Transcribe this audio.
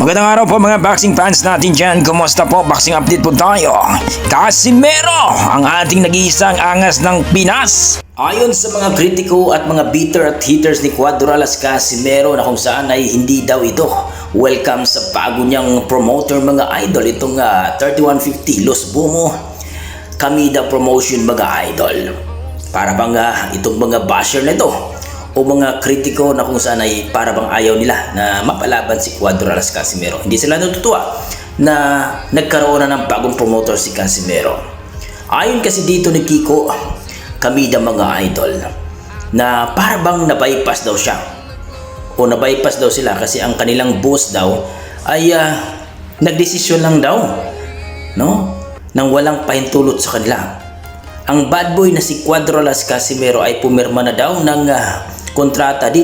Magandang araw po mga boxing fans natin dyan. Kumusta po? Boxing update po tayo. Casimero, ang ating nag-iisang angas ng Pinas. Ayon sa mga kritiko at mga beater at hitters ni Cuadralas Casimero na kung saan ay hindi daw ito welcome sa bago niyang promoter mga idol. Itong 3150 Los Bumo Kamida Promotion mga idol. Para bang itong mga basher na ito o mga kritiko na kung saan ay para bang ayaw nila na mapalaban si Cuadralas Casimero. Hindi sila natutuwa na nagkaroon na ng bagong promoter si Casimero. Ayon kasi dito ni Kiko Kamida mga idol na para bang na-bypass daw siya o na-bypass daw sila kasi ang kanilang boss daw ay nagdesisyon lang daw, no? Nang walang pahintulot sa kanila. Ang bad boy na si Cuadralas Casimero ay pumirma na daw ng kontrata